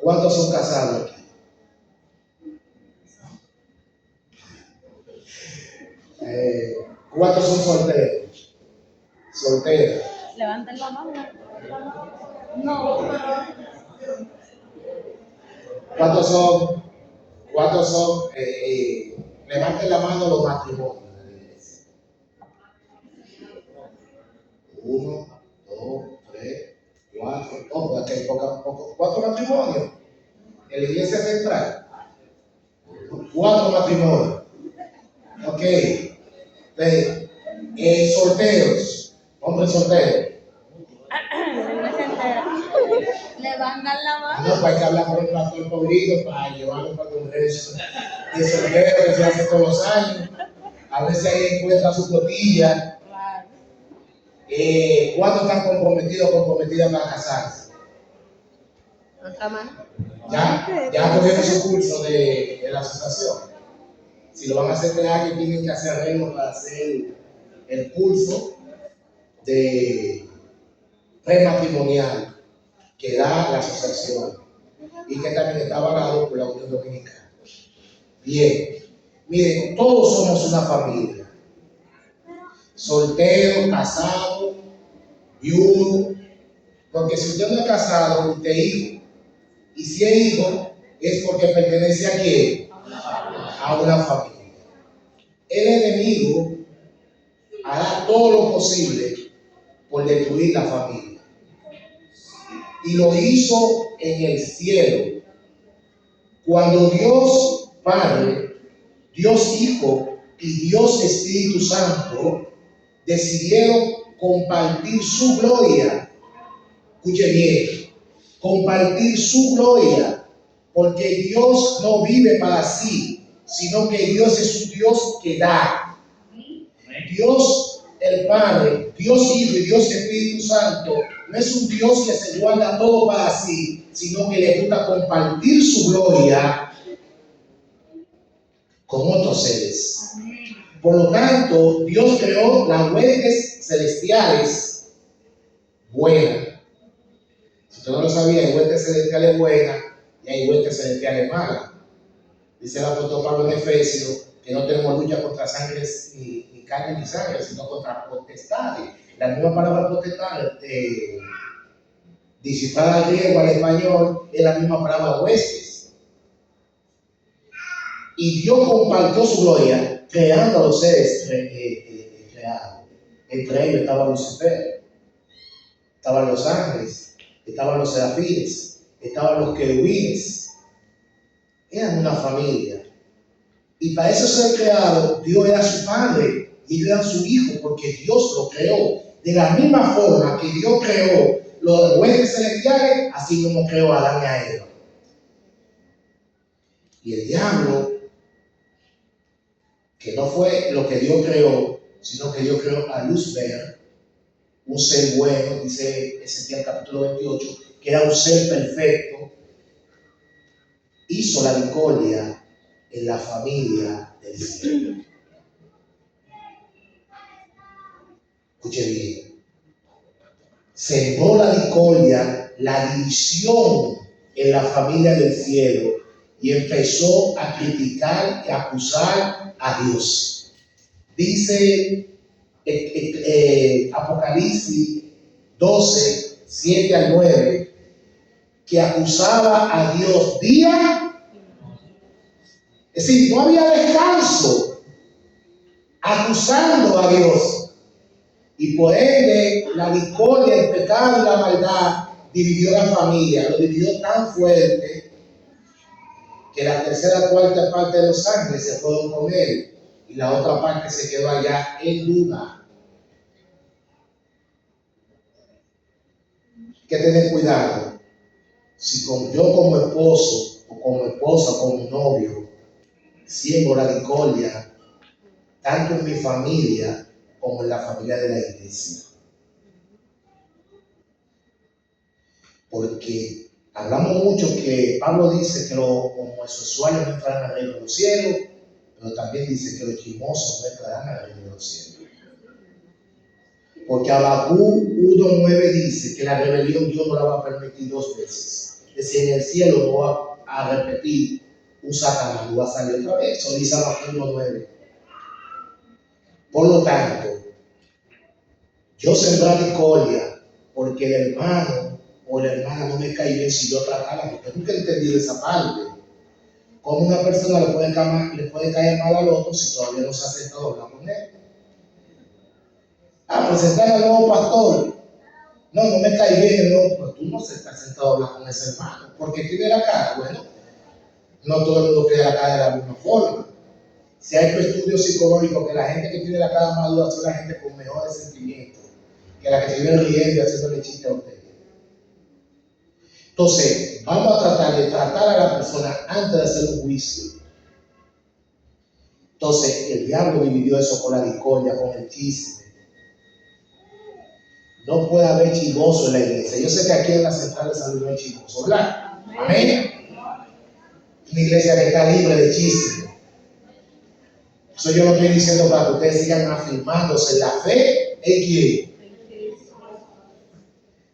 ¿Cuántos son casados aquí? ¿Cuántos son solteros? Solteras. Levanten la mano. No. ¿Cuántos son? Levanten la mano los matrimonios de la iglesia. 1, 2, 3, 4. Oh, aquí hay cuatro matrimonios en la iglesia central. 4 matrimonios. Ok. Solteros. Hombres solteros. Levantan la mano. No, hay que hablar con el pastor Paulino para llevarlo para el congreso de solteros que se hace todos los años. A ver si ahí encuentra su cotilla. Claro. ¿Cuántos están comprometidas para casarse? Otra mano. Ya cogieron su curso de la asociación. Si lo van a hacer este año, tienen que hacer arreglos para hacer el curso de prematrimonial que da la asociación y que también está avalado por la Unión Dominicana. Bien, miren, todos somos una familia. Soltero, casado, viudo. Porque si usted no es casado, usted es hijo. Y si es hijo, es porque pertenece a quién? A una familia. El enemigo hará todo lo posible por destruir la familia. Y lo hizo en el cielo. Cuando Dios Padre, Dios Hijo y Dios Espíritu Santo decidieron compartir su gloria. Escuche bien, compartir su gloria, porque Dios no vive para sí, sino que Dios es un Dios que da. Dios el Padre, Dios Hijo y Dios Espíritu Santo no es un Dios que se guarda todo para sí, sino que le gusta compartir su gloria con otros seres. Por lo tanto, Dios creó las huestes celestiales buenas. Si usted no lo sabía, hay huestes celestiales buenas y hay huestes celestiales malas. Dice el apóstol Pablo en Efesios que no tenemos lucha contra sangre ni carne ni sangre, sino contra potestades. La misma palabra potestades, disciplada al griego, al español, es la misma palabra huestes. Y Dios compartió su gloria creando a los seres creados. Entre ellos estaba Lucifer, estaban los ángeles, estaban los serafines, estaban los querubines. Eran una familia. Y para eso ser creado, Dios era su padre y ellos eran su hijo, porque Dios lo creó. De la misma forma que Dios creó los huestes celestiales, así como creó a Adán y a Eva. Y el diablo, que no fue lo que Dios creó, sino que Dios creó a Lucifer, un ser bueno, dice Ezequiel capítulo 28, que era un ser perfecto, hizo la discordia en la familia del cielo. Escuche bien. Sembró la discordia, la división en la familia del cielo y empezó a criticar y acusar a Dios. Dice Apocalipsis 12, 7 al 9, que acusaba a Dios día. Es decir, no había descanso acusando a Dios. Y por ende, la discordia, el pecado y la maldad dividió la familia. Lo dividió tan fuerte que la tercera cuarta parte de los ángeles se fueron con él y la otra parte se quedó allá en duda. Hay que tener cuidado. Si yo como esposo o como esposa o como novio siembro la discordia tanto en mi familia como en la familia de la iglesia. Porque hablamos mucho que Pablo dice que los homosexuales no entrarán al reino de los cielos, pero también dice que los chismosos no entrarán al reino de los cielos. Porque Habacuc 1:9 dice que la rebelión Dios no la va a permitir 2 veces. de si en el cielo no va a repetir un Satanás, no va a salir otra vez. Eso dice Mateo 1:9. Por lo tanto, yo sembrar discordia porque el hermano o la hermana no me cae bien si yo tratara, porque nunca he entendido esa parte. ¿Cómo una persona le puede caer mal al otro si todavía no se ha sentado a hablar con él? Presentar al nuevo pastor. No me cae bien el nuevo, pero tú no se estás sentado a hablar con ese hermano. ¿Porque tiene la cara? Bueno, no todo el mundo tiene la cara de la misma forma. Si hay estudios psicológicos que la gente que tiene la cara madura son la gente con mejores sentimientos que la que se vive riendo y haciéndole chiste a usted. Entonces, vamos a tratar a la persona antes de hacer un juicio. Entonces, el diablo dividió eso con la discordia, con el chisme. No puede haber chismoso en la iglesia. Yo sé que aquí en la central de salud no hay chismoso, ¿verdad? Amén. Una iglesia que está libre de chisme. Eso yo lo estoy diciendo para que ustedes sigan afirmándose en la fe en quién.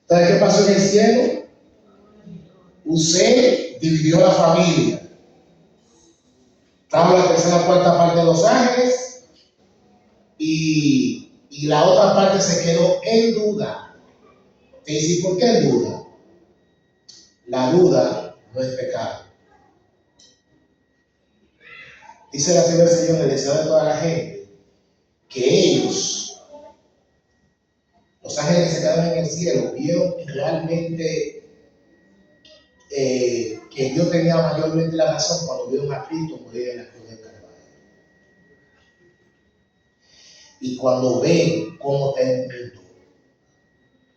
¿Sabe qué pasó en el cielo? Usted dividió la familia. Estaba la tercera cuarta parte de los ángeles y la otra parte se quedó en duda. ¿Te dice por qué en duda? La duda no es pecado. Dice la Biblia del Señor, el deseo de toda la gente, que ellos, los ángeles que se quedaron en el cielo, vieron realmente que Dios tenía mayormente la razón cuando vieron a Cristo morir en la cruz del Calvario. Y cuando ven cómo está el mundo,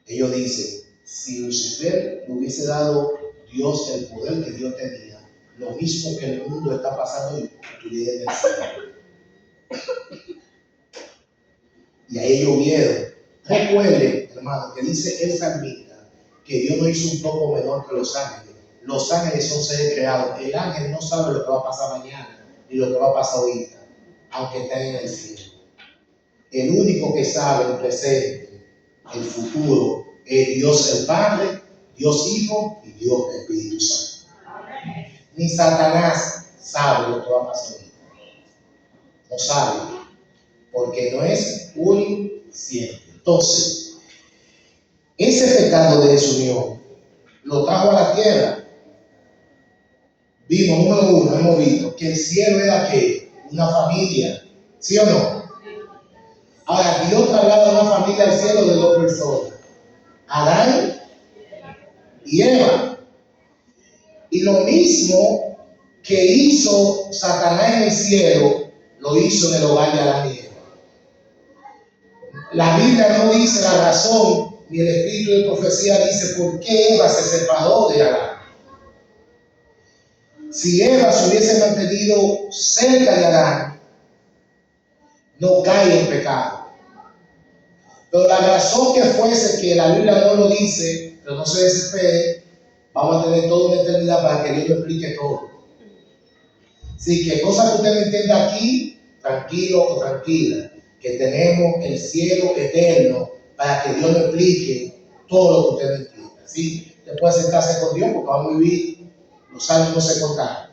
ellos dicen, si Lucifer le hubiese dado Dios el poder que Dios tenía, lo mismo que el mundo está pasando y estuviera en el cielo. Y ahí ellos vieron. Recuerden, hermano, que dice el salmista que Dios no hizo un poco menor que los ángeles. Los ángeles son seres creados. El ángel no sabe lo que va a pasar mañana ni lo que va a pasar ahorita, aunque esté en el cielo. El único que sabe el presente, el futuro, es Dios el Padre, Dios Hijo y Dios el Espíritu Santo. Ni Satanás sabe lo que va a pasar ahorita. No sabe, porque no es omnisciente. Entonces, ese pecado de desunión lo trajo a la tierra. Vimos, número uno, hemos visto que el cielo era ¿qué? Una familia, ¿sí o no? Ahora, Dios traslada a una familia al cielo de dos personas, Adán y Eva. Y lo mismo que hizo Satanás en el cielo, lo hizo en el hogar de Adán y Eva. La Biblia no dice la razón, ni el espíritu de profecía dice por qué Eva se separó de Adán. Si Eva se hubiese mantenido cerca de Adán, no cae en pecado. Pero la razón que fuese que la Biblia no lo dice, pero no se desespere, vamos a tener toda una eternidad para que Dios lo explique todo. Así que cosas que usted no entienda aquí, tranquilo o tranquila, que tenemos el cielo eterno para que Dios le explique todo lo que usted no entienda. ¿Sí? Usted puede sentarse con Dios porque vamos a vivir, los años no se contaron.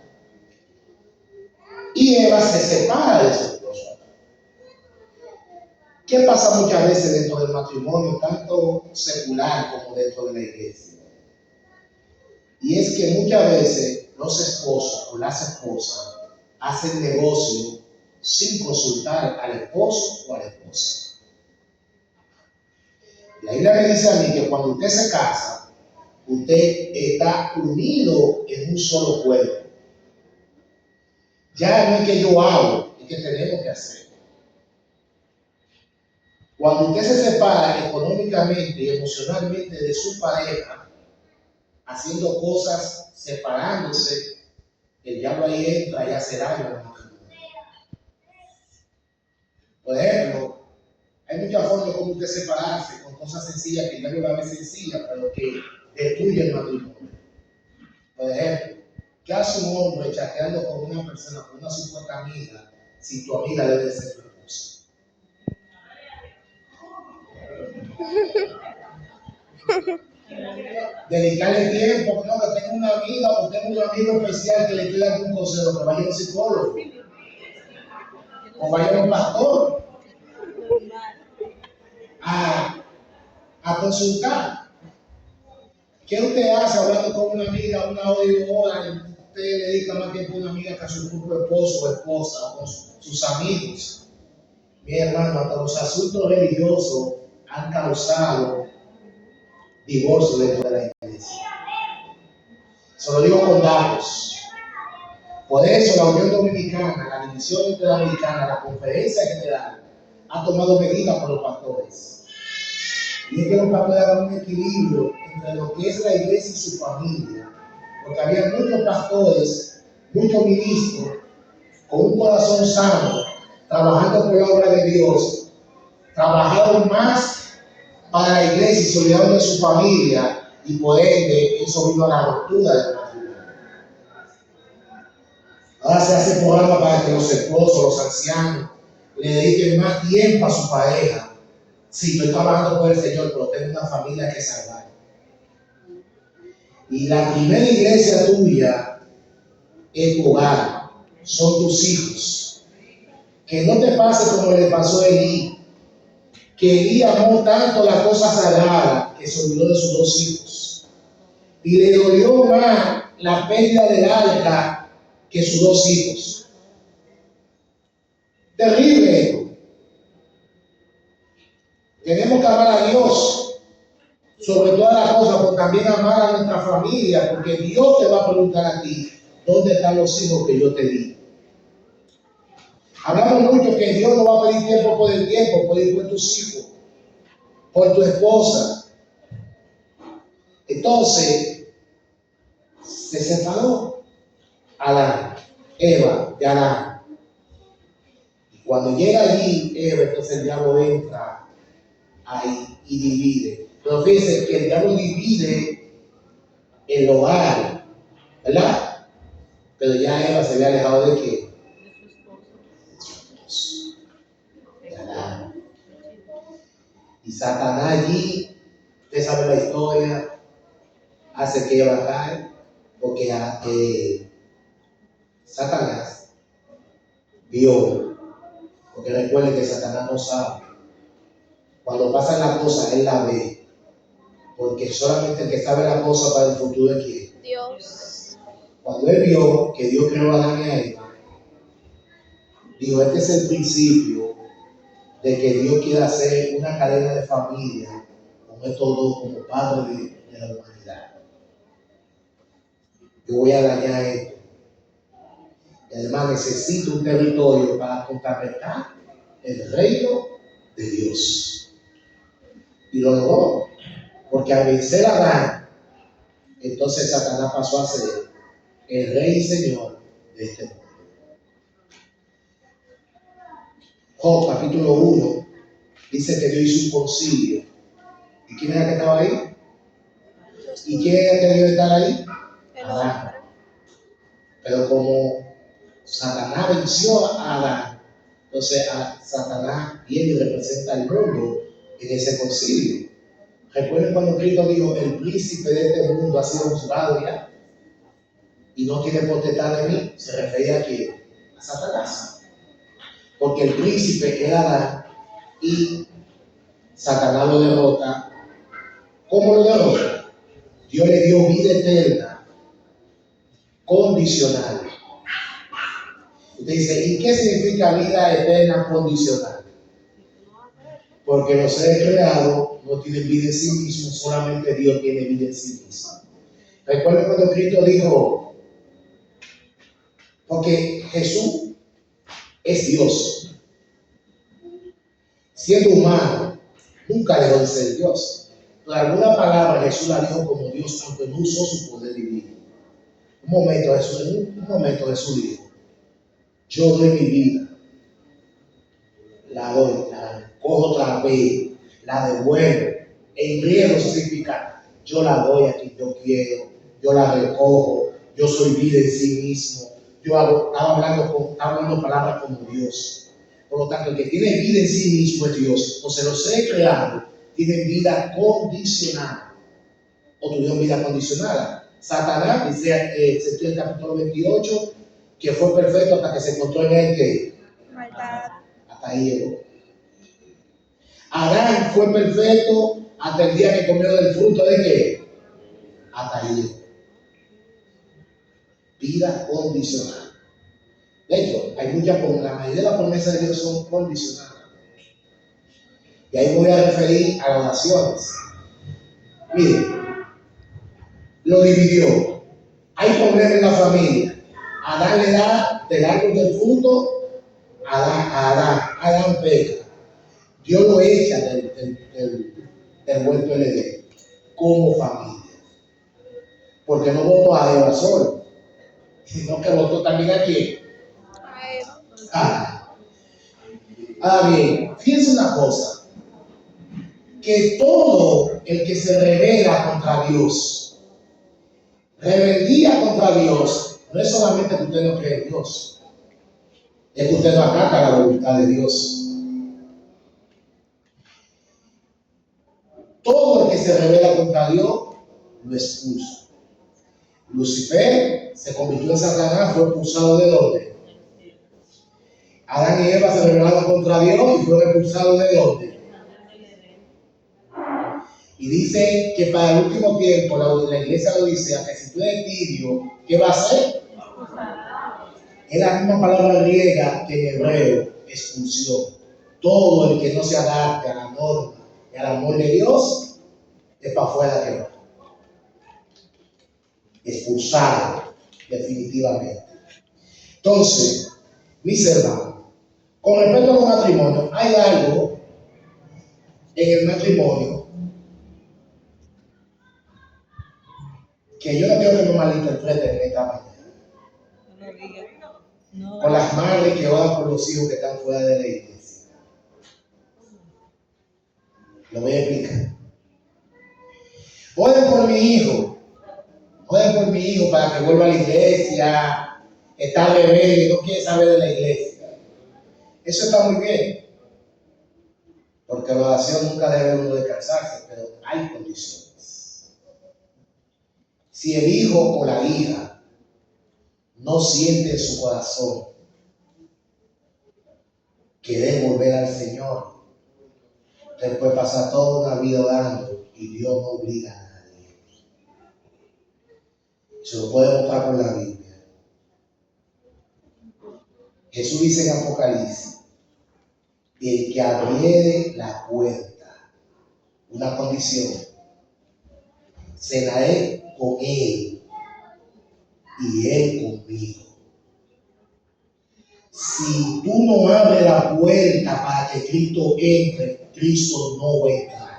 Y Eva se separa de su esposo. ¿Qué pasa muchas veces dentro del matrimonio, tanto secular como dentro de la iglesia? Y es que muchas veces los esposos o las esposas hacen negocio sin consultar al esposo o a la esposa. La Biblia me dice a mí que cuando usted se casa, usted está unido en un solo cuerpo. Ya no es que yo hago, es que tenemos que hacer. Cuando usted se separa económicamente y emocionalmente de su pareja, haciendo cosas, separándose, el diablo ahí entra y hace daño a la mujer. Por ejemplo, hay muchas formas de cómo usted separarse con cosas sencillas que ya no la ve sencillas, pero que destruyen el matrimonio. Por ejemplo, ¿qué hace un hombre chateando con una persona, con una supuesta amiga, si tu amiga debe ser tu esposa? dedicarle tiempo, no, que tengo una amiga o tengo un amigo especial que le estoy dando un consejo, que vaya a un psicólogo o vaya a un pastor a consultar. ¿Qué usted hace hablando con una amiga una hora y hora? Usted le dedica más tiempo a una amiga que a su propio esposo o esposa o con sus amigos. Mi hermano, hasta los asuntos religiosos han causado divorcio dentro de la iglesia. Se lo digo con datos. Por eso la Unión Dominicana, la División Interamericana, la Conferencia General ha tomado medidas por los pastores. Y es que los pastores hagan un equilibrio entre lo que es la iglesia y su familia. Porque había muchos pastores, muchos ministros, con un corazón sano, trabajando por la obra de Dios, trabajaron más para la iglesia y se olvidaron de su familia, y por ende eso vino a la ruptura del matrimonio. Ahora se hace programa para que los esposos, los ancianos, le dediquen más tiempo a su pareja. Sí, estoy trabajando por el Señor, pero tengo una familia que salvar. Y la primera iglesia tuya es tu hogar, son tus hijos. Que no te pase como le pasó a Elí, que Elí amó tanto la cosa sagrada que se olvidó de sus dos hijos. Y le dolió más la pérdida del arca que sus dos hijos. Terrible esto. Tenemos que amar a Dios sobre todas las cosas, pero también amar a nuestra familia, porque Dios te va a preguntar a ti, ¿dónde están los hijos que yo te di? Hablamos mucho que Dios no va a pedir tiempo por el tiempo, por ir por tus hijos, por tu esposa. Entonces, se separó Adán, Eva de Adán. Y cuando llega allí Eva, entonces el diablo entra ahí y divide. Pero fíjense que el diablo divide el hogar, ¿verdad? Pero ya Eva se había alejado de qué? De Adán. Y Satanás allí, usted sabe la historia, hace que Eva cae, porque Satanás vio, porque recuerde que Satanás no sabe. Cuando pasa la cosa, él la ve, porque solamente el que sabe la cosa para el futuro es quién. Dios. Cuando él vio que Dios creó a Adán y a Eva, dijo, este es el principio de que Dios quiere hacer una cadena de familia con estos dos como padres de la humanidad. Yo voy a dañar esto. Y además necesito un territorio para contrarrestar el reino de Dios. Y lo logró, porque al vencer a Adán, entonces Satanás pasó a ser el rey y señor de este mundo. Job capítulo 1 dice que Dios hizo un concilio. ¿Y quién era que estaba ahí? ¿Y quién era que debió estar ahí? Adán. Pero como Satanás venció a Adán, entonces a Satanás viene y representa al mundo en ese concilio. Recuerden cuando Cristo dijo, el príncipe de este mundo ha sido juzgado ya y no tiene potestad de mí. Se refería a quién? A Satanás. Porque el príncipe era Adán y Satanás lo derrota. ¿Cómo lo derrota? Dios le dio vida eterna, condicional. Usted dice, ¿y qué significa vida eterna condicional? Porque los seres creados no tienen vida en sí mismos, solamente Dios tiene vida en sí mismo. Recuerden cuando Cristo dijo, porque Jesús es Dios, siendo humano, nunca dejó de ser Dios. Por alguna palabra Jesús la dijo como Dios, aunque no usó su poder divino. Un momento Jesús dijo, yo doy mi vida, la doy, la cojo otra vez, la devuelvo. En griego significa, yo la doy a quien yo quiero, yo la recojo, yo soy vida en sí mismo. Estaba hablando palabras como Dios. Por lo tanto, el que tiene vida en sí mismo es Dios. Entonces los seres creados tienen vida condicional. o tuvieron vida condicionada. Satanás, dice Ezequiel capítulo 28, que fue perfecto hasta que se encontró en él que Maldad. hasta ahí llegó. Adán fue perfecto hasta el día que comió del fruto de qué? Hasta ahí llegó. Vida condicional. De hecho, hay muchas, la mayoría de las promesas de Dios son condicionales. Y ahí voy a referir a las oraciones. Miren, lo dividió. Hay problemas en la familia. Adán le da del árbol del fruto, Adán peca. Dios lo echa del huerto del Edén como familia. Porque no votó a Eva solo, sino que votó también a quién. Ahora bien, fíjense una cosa, que todo el que se rebela contra Dios, rebeldía contra Dios, no es solamente que usted no cree en Dios, es que usted no acata la voluntad de Dios. Todo el que se rebela contra Dios, lo expulsa. Lucifer se convirtió en Satanás, fue expulsado de dónde. Adán y Eva se rebelaron contra Dios y fueron expulsados de dónde. Y dice que para el último tiempo la iglesia lo dice, que si tú eres tibio, ¿qué va a hacer? Es la misma palabra griega que en hebreo, expulsión. Todo el que no se adapte a la norma y al amor de Dios, es para afuera que va. Expulsado, definitivamente. Entonces, mis hermanos, con respecto a los matrimonios, hay algo en el matrimonio que yo no quiero que me malinterpreten en esta mañana. No. Con las madres que oran por los hijos que están fuera de la iglesia. Lo voy a explicar. Oren por mi hijo. Oren por mi hijo para que vuelva a la iglesia. Está rebelde, no quiere saber de la iglesia. Eso está muy bien. Porque la oración nunca debe uno descansarse, pero hay condiciones. Si el hijo o la hija no siente en su corazón querer volver al Señor, usted puede pasar toda una vida orando y Dios no obliga a nadie. Se lo puede mostrar por la Biblia. Jesús dice en Apocalipsis, el que abriere la puerta, una condición, cenaré con él y él conmigo. Si tú no abres la puerta para que Cristo entre, Cristo no va a entrar.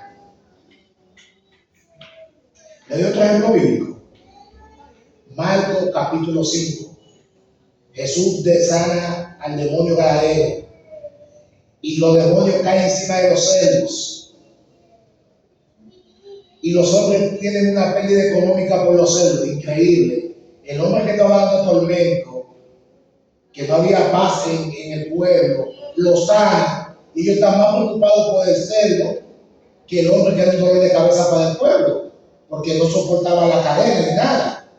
Le doy otro ejemplo bíblico. Marcos capítulo 5. Jesús sana al demonio gadareno y los demonios caen encima de los cerdos. Y los hombres tienen una pérdida económica por los cerdos, increíble. El hombre que estaba dando tormento, que no había paz en el pueblo, lo sana, y ellos están más preocupados por el cerdo que el hombre que era un dolor de cabeza para el pueblo, porque no soportaba la cadena ni nada.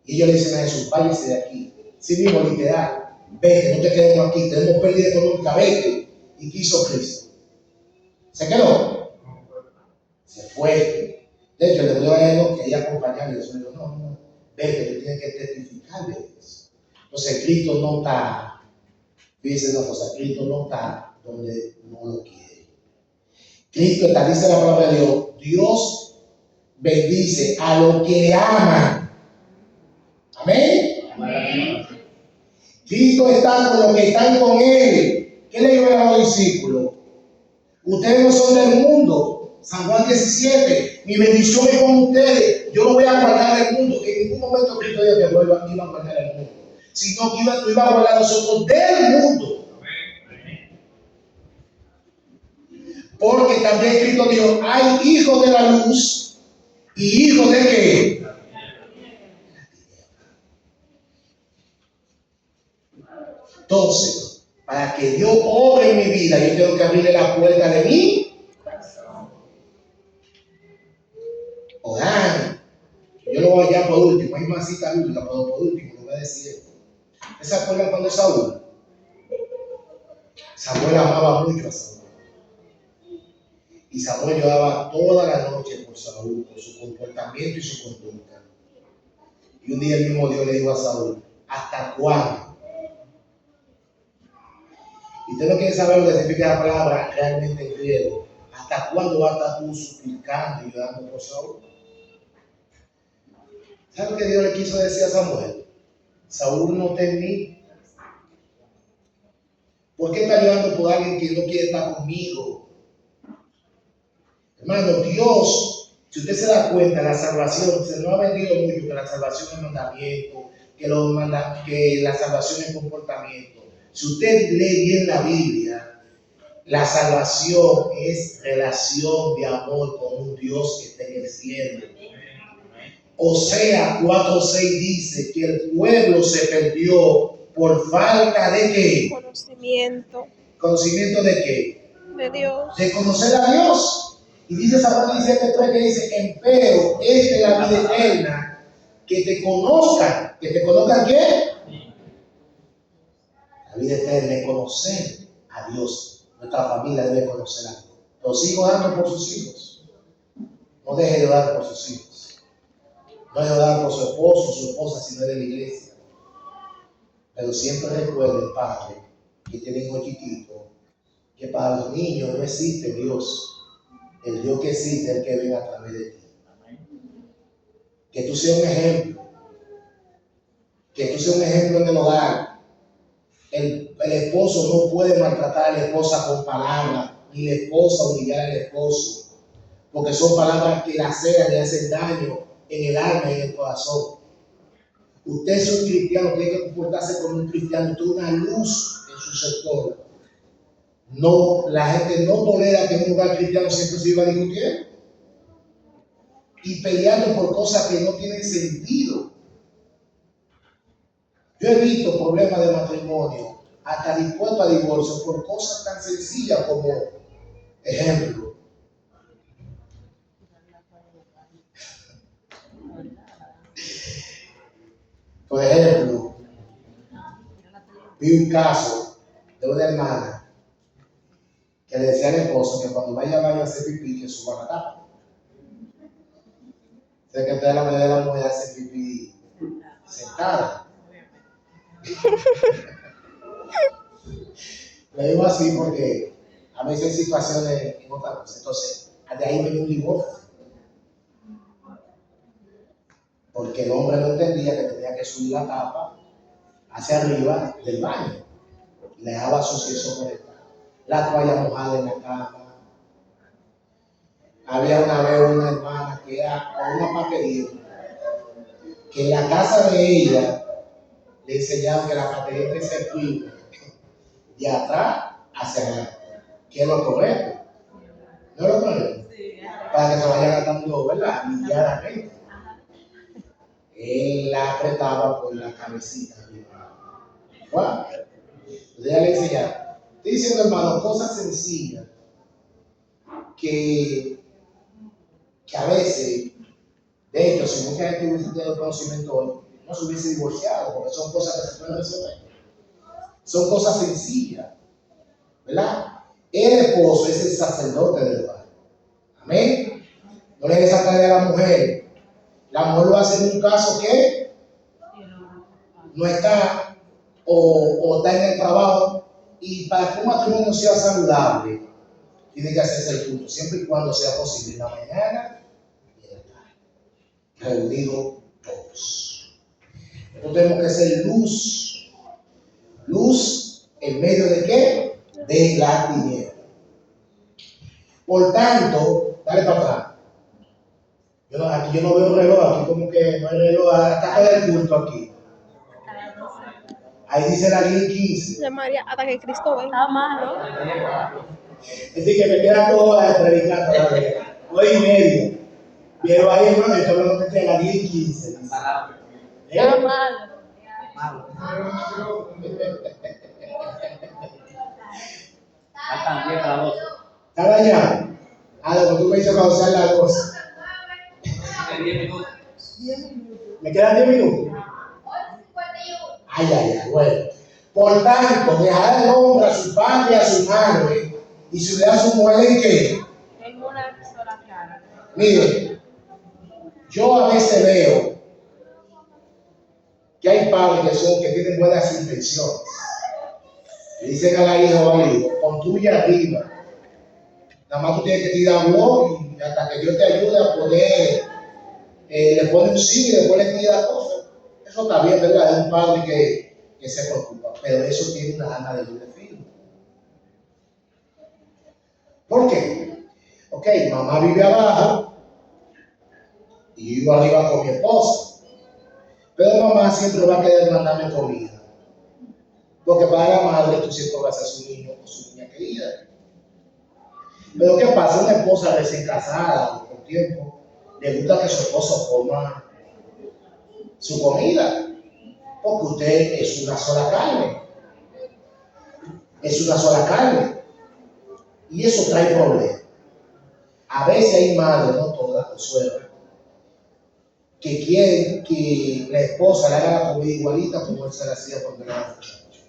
Y ellos le dicen a Jesús, váyase de aquí. Sí mismo, literal, vete, no te quedemos aquí, tenemos pérdida económica, vete. ¿Y qué hizo Cristo? ¿Se quedó? Se fue. De hecho, le dio a él que ella acompañarle. Jesús le dijo, no, vete, tú tienes que testificar de eso. Entonces, Cristo no está, fíjense una cosa, Cristo no está donde no lo quiere. Cristo está, dice la palabra de Dios, Dios bendice a los que le aman. Amén. Amén. Cristo está con los que están con Él. ¿Qué le dijo a los discípulos? Ustedes no son del mundo. San Juan 17. Mi bendición es con ustedes. Yo no voy a guardar el mundo. En ningún momento Cristo dijo que iba a guardar el mundo, sino que iba a guardar a nosotros del mundo. Porque también Cristo dijo, hay hijos de la luz y hijos de qué. Entonces, para que Dios obre en mi vida, yo tengo que abrirle la puerta de mí. última cita bíblica, pero por último, lo voy a decir esto. ¿Se acuerdan cuando Samuel amaba mucho a Saúl? Y Samuel lloraba toda la noche por Saúl, por su comportamiento y su conducta. Y un día el mismo Dios le dijo a Saúl: ¿hasta cuándo? Y usted no quiere saber lo que significa la palabra realmente en griego. ¿Hasta cuándo vas a estar tú suplicando y llorando por Saúl? ¿Sabe lo que Dios le quiso decir a Samuel? Saúl no te ni. ¿Por qué está llorando por alguien que no quiere estar conmigo? Hermano, Dios, si usted se da cuenta, la salvación se nos ha vendido mucho que la salvación es mandamiento, que la salvación es comportamiento. Si usted lee bien la Biblia, la salvación es relación de amor con un Dios que está en el cielo. Osea 4:6 dice que el pueblo se perdió por falta de ¿qué? Conocimiento. ¿Conocimiento de qué? De Dios. De conocer a Dios. Y dice Samuel 17:3 que dice: empero es de la vida eterna que te conozcan. ¿Que te conozcan qué? La vida eterna es conocer a Dios. Nuestra familia debe conocer a Dios. Los hijos oran por sus hijos. No deje de orar por sus hijos. No deje de orar por su esposo, su esposa, si no es de la iglesia. Pero siempre recuerden, padre, que tienen hijos chiquitos, que para los niños no existe Dios. El Dios que existe es el que viene a través de ti. Que tú seas un ejemplo. Que tú seas un ejemplo en el hogar. El esposo no puede maltratar a la esposa con palabras, ni la esposa humillar al esposo, porque son palabras que laceran y hacen daño en el alma y en el corazón. Usted es un cristiano, tiene que comportarse como un cristiano, usted es una luz en su sector. No, la gente no tolera que en un lugar cristiano siempre se iba a discutir y peleando por cosas que no tienen sentido. Yo he visto problemas de matrimonio hasta dispuesto a divorcio por cosas tan sencillas como, ejemplo, vi un caso de una hermana que le decía al esposo que cuando vaya al baño a hacer pipí que suba la tapa. Sé que toda la mayoría de las mujeres hacen pipí sentada. Lo digo así porque a veces hay situaciones en otra cosa. Entonces, de ahí viene un divorcio. Porque el hombre no entendía que tenía que subir la tapa hacia arriba del baño. Le dejaba sucio sobre la toalla mojada en la cama. Había una vez una hermana que era con una paquería, que en la casa de ella le enseñaban que la paquería se fue de atrás hacia adelante, que es lo correcto. ¿No es lo correcto? Para que se vaya gastando, ¿verdad? Livianamente. Él la apretaba por la cabecita. Wow. Entonces ella le enseñaba. Estoy diciendo, hermano, cosas sencillas que a veces, de hecho, si mucha gente hubiese tenido conocimiento hoy, no se hubiese divorciado, porque son cosas que se pueden resolver. Son cosas sencillas, ¿verdad? El esposo es el sacerdote del hogar. Amén. No le des esa tarea a la mujer. La mujer lo hace en un caso que no está o está en el trabajo, y para que un matrimonio sea saludable, tiene que hacerse el culto, siempre y cuando sea posible, en la mañana y en la tarde, reunidos todos. Nosotros tenemos que ser luz. Luz en medio de ¿qué? De la tiniebla. Por tanto, dale para atrás. Aquí yo no veo reloj, aquí como que no hay reloj, hasta el culto aquí. Ahí dice la 10:15. De María, hasta que Cristo venga. Está malo. Es decir, que me quedan 2 horas de predicar todavía. 2:30. Pero ahí, hermano, yo estoy hablando de la 10:15. Está malo. Faltan 10 para 12. ¿Está dañado? Lo que tú me dices para usar la cosa. 10 minutos. ¿Me quedan 10 minutos? Ay, ay, ay, bueno. Por tanto, dejará el hombre a su padre y a su madre y se unirá a su mujer en qué. En una sola cara. Mire, yo a veces veo que hay padres que tienen buenas intenciones. Le dicen a la hija o al hijo, construye arriba. Nada más tú tienes que tirar blog y hasta que Dios te ayude a poder, le pone un sí y después le tira cosas. Eso está bien, ¿verdad? Es un padre que se preocupa, pero eso tiene una alma de doble filo. ¿Por qué? Ok, mamá vive abajo y yo vivo arriba con mi esposa, pero mamá siempre va a querer mandarme comida. Porque para la madre tú siempre vas a ser su niño o su niña querida. Pero ¿qué pasa? Una esposa recién casada, con tiempo, le gusta que su esposo coma su comida. Porque usted es una sola carne. Es una sola carne. Y eso trae problemas. A veces hay madres, no todas, o suegras, que quieren que la esposa le haga la comida igualita como él se la hacía cuando era muchacho.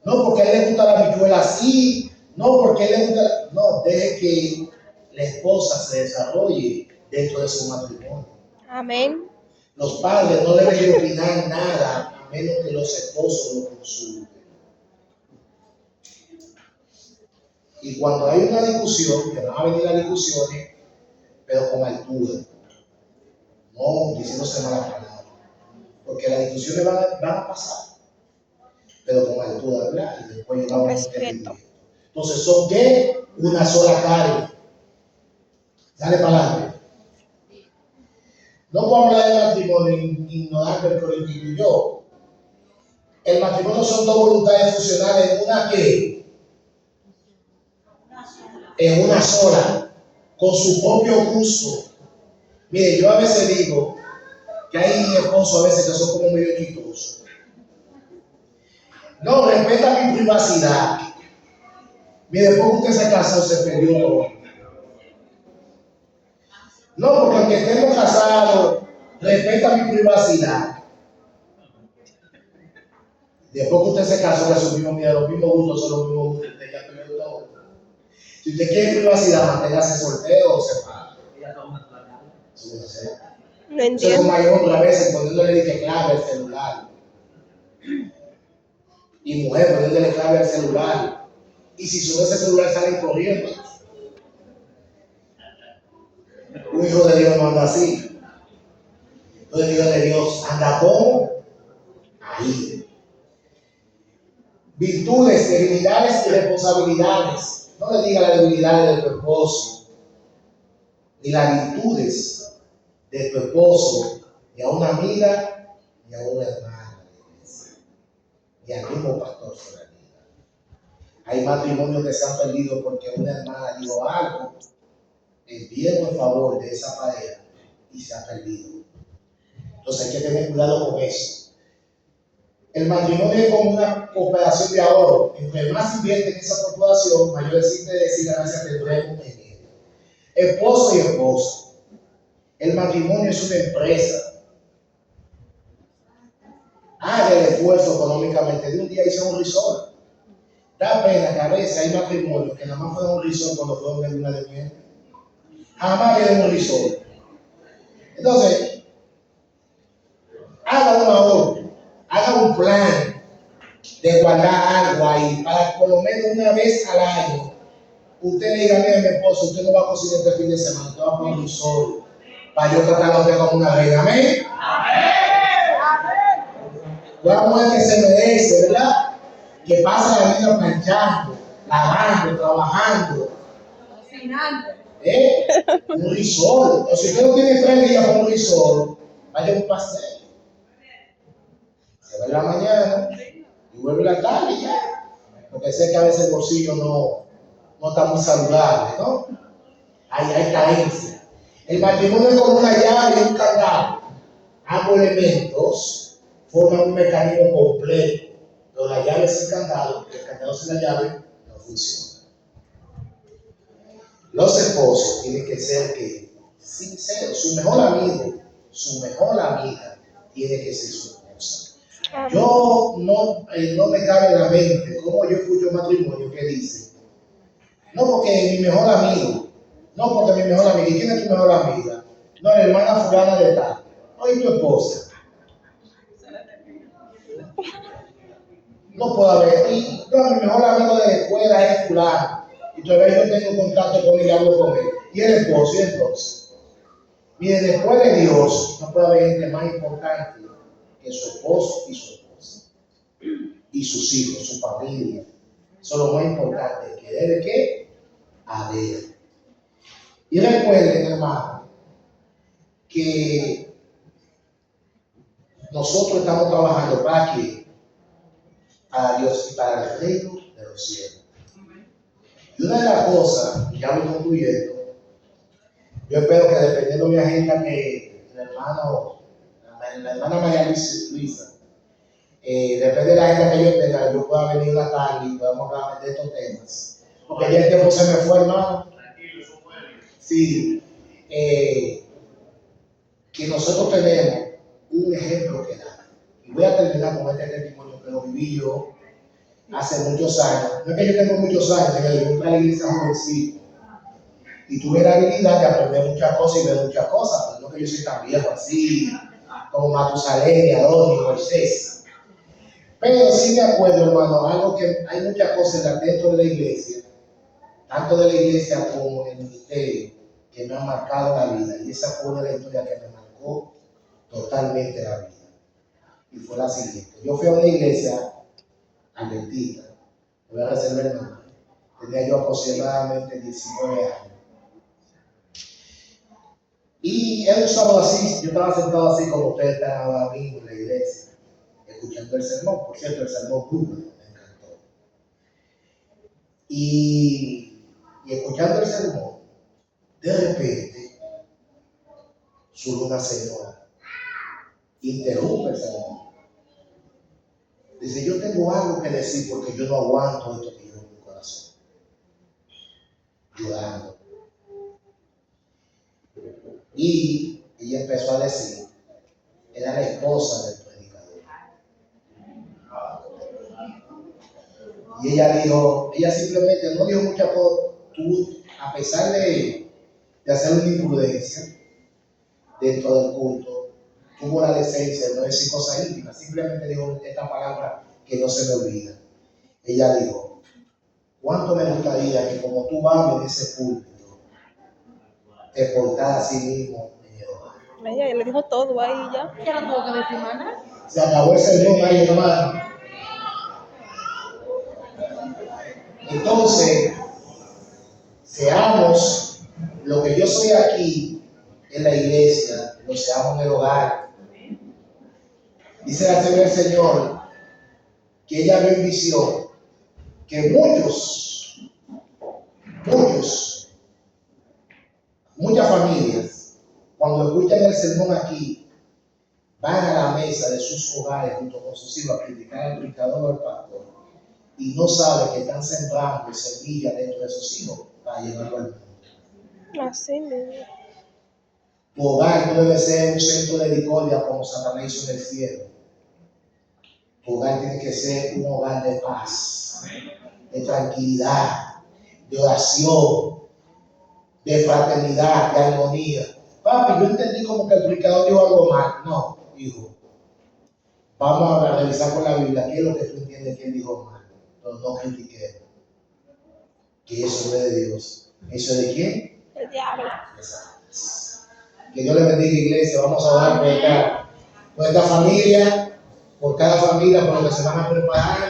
No porque a él le gusta la habichuela así, no porque a él le gusta, no, deje que la esposa se desarrolle dentro de su matrimonio. Amén. Los padres no deben de opinar nada a menos que los esposos lo consulten. Y cuando hay una discusión, que van a venir las discusiones, pero con altura, no diciéndose malas palabras, porque las discusiones van a pasar, pero con altura, ¿verdad? Y después llegamos a un entendimiento. Entonces, ¿son qué? Una sola carne. Dale para adelante. No puedo hablar de matrimonio ignorando el colectivo y yo. El matrimonio son dos voluntades funcionales en una que, en una sola, con su propio gusto. Mire, yo a veces digo que hay esposos a veces que son como medio chistosos. No, respeta mi privacidad. Mire, después que usted se casó, se perdió todo. No, porque aunque estemos casados, respeta mi privacidad. Después que usted se casó, le asumimos, mira, los mismos gustos son los mismos gustos, usted ya perdió todo. Si usted quiere privacidad, manténgase soltero o separado. No Eso es como entiendo. hay otra vez poniéndole dije clave al celular. Y mujer poniéndole clave al celular. Y si sube ese celular salen corriendo. Un hijo de Dios no anda así. Un hijo de Dios anda como ahí. Virtudes, debilidades y responsabilidades. No le diga las debilidades de tu esposo, ni las virtudes de tu esposo, ni a una amiga, ni a una hermana de la iglesia, ni al mismo pastor se la diga. Hay matrimonios que se han perdido porque una hermana dijo algo en bien o en favor de esa pareja y se ha perdido. Entonces hay que tener cuidado con eso. El matrimonio es como una cooperación de ahorro. Entre más invierte en esa corporación, mayor existe ganancias tendremos en él. Esposo y esposa. El matrimonio es una empresa. Haga el esfuerzo económicamente. De un día hice un resort. Da pena que a veces hay matrimonios que nada más fueron un resort cuando fueron de luna de miel. Jamás vieron un resort. Entonces, haga un ahorro. Haga un plan de guardar agua y para por lo menos una vez al año usted le diga a mi esposo, usted no va a cocinar este fin de semana, usted va a poner un sol para yo tratar a usted como una reina. Amén. Una mujer que se merece, ¿verdad? Que pasa la vida planchando, lavando, trabajando. Un risol. O si usted no tiene 3 días con un risol, vaya a un pastel. Se va en la mañana y vuelve en la tarde ya. Porque sé que a veces el bolsillo no está muy saludable, ¿no? Hay carencia. El matrimonio es como una llave y un candado. Ambos elementos forman un mecanismo completo. Pero la llave sin candado, el candado sin la llave, no funciona. Los esposos tienen que ser sinceros. Su mejor amigo, su mejor amiga tiene que ser su esposa. Amén. Yo no me cabe en la mente cómo yo escucho matrimonio que dice, no porque mi mejor amigo, no porque mi mejor amiga, ¿y quién es tu mejor amiga? No, la hermana fulana de tal, no, y tu esposa. No puedo haber, y no, mi mejor amigo de la escuela es fulano, y todavía yo tengo contacto con él y hablo con él, y el esposo, y entonces. Mire, después de Dios, no puede haber gente más importante que su esposo y su esposa, y sus hijos, su familia. Eso es lo más importante que debe ¿qué? Haber. Y recuerden, hermano, que nosotros estamos trabajando para ¿qué? Para Dios y para el reino de los cielos. Y una de las cosas, y ya voy concluyendo, yo espero que dependiendo de mi agenda que la hermana María Luisa, depende de la agenda que yo tenga, yo pueda venir una tarde y podamos hablar de estos temas. Porque ya el tiempo se me fue, hermano. Sí, que nosotros tenemos un ejemplo que dar. Y voy a terminar con este testimonio que lo viví yo hace muchos años. No es que yo tengo muchos años, que yo entré a la iglesia jovencito. Y tuve la habilidad de aprender muchas cosas y ver muchas cosas, pero no que yo soy tan viejo así, como Matusalén, Adón y Moisés. Pero sí me acuerdo, hermano, algo que hay muchas cosas dentro de la iglesia, tanto de la iglesia como en el ministerio, que me han marcado la vida. Y esa fue una de las historias que me marcó totalmente la vida. Y fue la siguiente. Yo fui a una iglesia adventista, voy a reservar el nombre. Tenía yo aproximadamente 19 años. Y él estaba así, yo estaba sentado así como ustedes están ahora mismo en la iglesia, escuchando el sermón. Por cierto, el sermón duro, me encantó. Y escuchando el sermón, de repente, sube una señora, interrumpe el sermón. Dice, yo tengo algo que decir porque yo no aguanto esto que llevo en mi corazón. Llorando. Y ella empezó a decir, era la esposa del predicador. Y ella simplemente no dijo muchas cosas. Tú, a pesar de hacer una imprudencia dentro del culto, tuvo la decencia de no decir cosas íntimas, simplemente dijo esta palabra que no se me olvida. Ella dijo, ¿cuánto me gustaría que como tú vas en ese púlpito, te portara a sí mismo en el hogar? Ella le dijo todo ahí ya. ¿Ya no tuvo que decir nada? Se acabó el sermón ahí, hermano. Entonces, seamos lo que yo soy aquí en la iglesia, lo seamos en el hogar. Dice la Señora del Señor que ella vio en visión que muchas familias, cuando escuchan el sermón aquí, van a la mesa de sus hogares junto con sus hijos a criticar al predicador o al pastor y no saben que están sembrando semillas dentro de sus hijos para llevarlo al mundo. Así mismo. Tu hogar no debe ser un centro de discordia como Satanás hizo en el cielo. Tu hogar tiene que ser un hogar de paz, de tranquilidad, de oración, de fraternidad, de armonía. Papi, yo entendí como que el predicador dijo algo mal. No, hijo. Vamos a revisar con la Biblia qué es lo que tú entiendes que él dijo mal. Pero no critiquemos. Que eso no es de Dios. ¿Eso es de quién? El diablo. Que Dios le bendiga, iglesia. Vamos a orar por esta familia, por cada familia, por lo que se van a preparar.